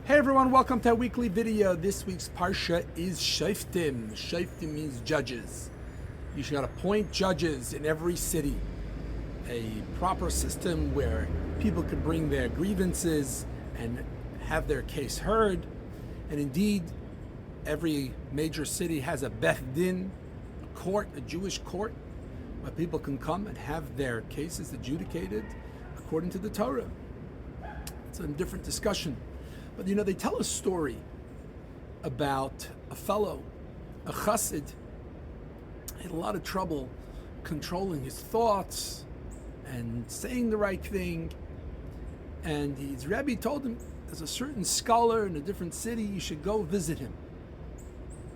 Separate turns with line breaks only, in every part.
Hey everyone, welcome to our weekly video. This week's parsha is Shoftim. Shoftim means judges. You should appoint judges in every city. A proper system where people can bring their grievances and have their case heard. And indeed, every major city has a Beth Din, a court, a Jewish court, where people can come and have their cases adjudicated according to the Torah. It's a different discussion. But they tell a story about a fellow, a chassid, had a lot of trouble controlling his thoughts and saying the right thing. And his Rebbe told him, there's a certain scholar in a different city, you should go visit him.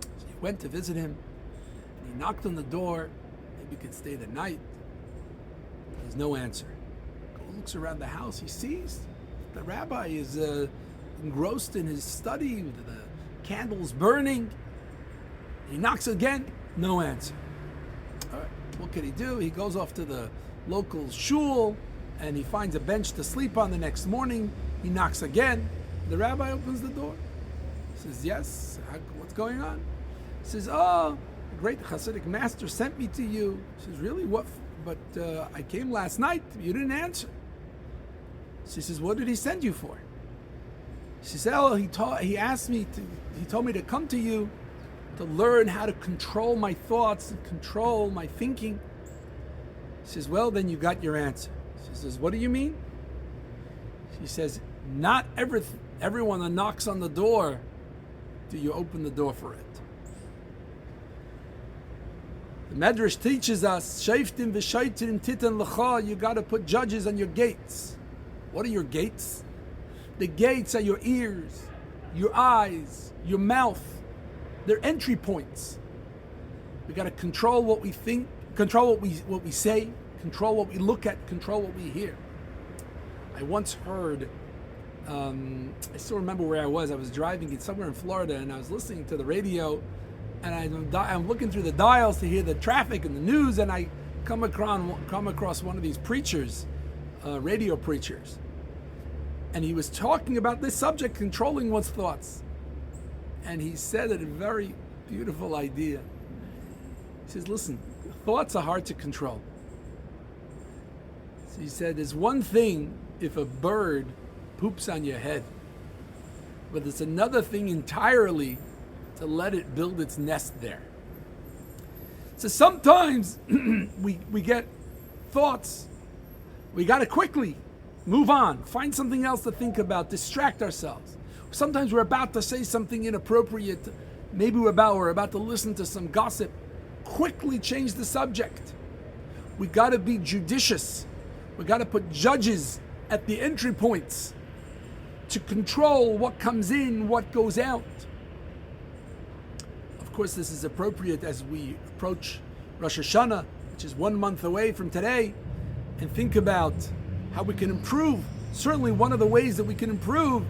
So he went to visit him, and he knocked on the door, maybe he could stay the night. There's no answer. He looks around the house, he sees the rabbi is engrossed in his study with the candles burning. He knocks again, no answer. All right, what can he do? He goes off to the local shul and he finds a bench to sleep on the next morning. He knocks again. The rabbi opens the door. He says, yes, what's going on? He says, oh, the great Hasidic master sent me to you. He says, really? What? But I came last night. You didn't answer. She says, what did he send you for? She said, oh, he told me to come to you to learn how to control my thoughts and control my thinking. She says, well, then you got your answer. She says, what do you mean? She says, not everyone that knocks on the door, do you open the door for it. The Medrash teaches us, Shoftim v'shaitim titan l'cha, you got to put judges on your gates. What are your gates? The gates are your ears, your eyes, your mouth. They're entry points. We got to control what we think, control what we say, control what we look at, control what we hear. I once heard, I still remember where I was. I was driving somewhere in Florida, and I was listening to the radio, and I'm looking through the dials to hear the traffic and the news, and I come across one of these preachers, radio preachers. And he was talking about this subject, controlling one's thoughts. And he said it a very beautiful idea. He says, listen, thoughts are hard to control. So he said, there's one thing if a bird poops on your head, but it's another thing entirely to let it build its nest there. So sometimes we get thoughts, we got to quickly move on, find something else to think about, distract ourselves. Sometimes we're about to say something inappropriate. Maybe we're about to listen to some gossip. Quickly change the subject. We got to be judicious. We got to put judges at the entry points to control what comes in, what goes out. Of course, this is appropriate as we approach Rosh Hashanah, which is 1 month away from today, and think about how we can improve. Certainly one of the ways that we can improve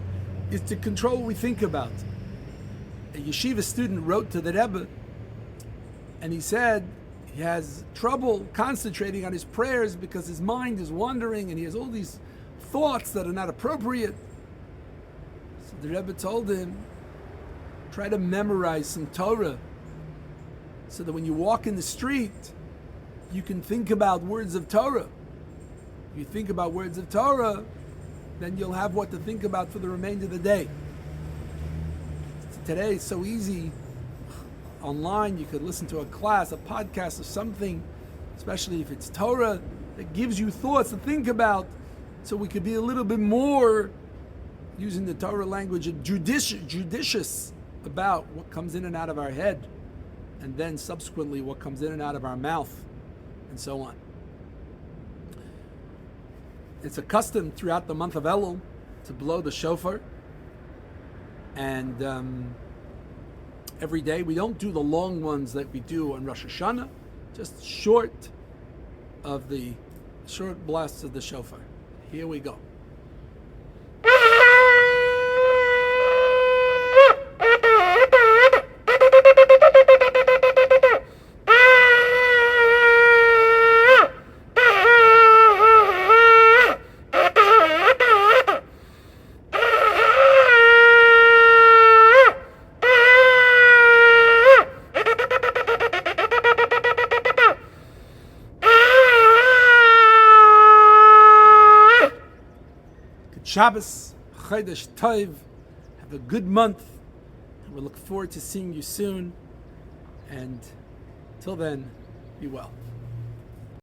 is to control what we think about. A yeshiva student wrote to the Rebbe, and he said he has trouble concentrating on his prayers because his mind is wandering and he has all these thoughts that are not appropriate. So the Rebbe told him, try to memorize some Torah so that when you walk in the street, you can think about words of Torah. If you think about words of Torah, then you'll have what to think about for the remainder of the day. Today it's so easy. Online, you could listen to a class, a podcast, or something, especially if it's Torah, that gives you thoughts to think about, so we could be a little bit more, using the Torah language, judicious about what comes in and out of our head, and then subsequently what comes in and out of our mouth, and so on. It's a custom throughout the month of Elul to blow the shofar, and every day we don't do the long ones that we do on Rosh Hashanah, just short blasts of the shofar. Here we go. Shabbos, Chodesh Tov. Have a good month. And we look forward to seeing you soon. And till then, be well.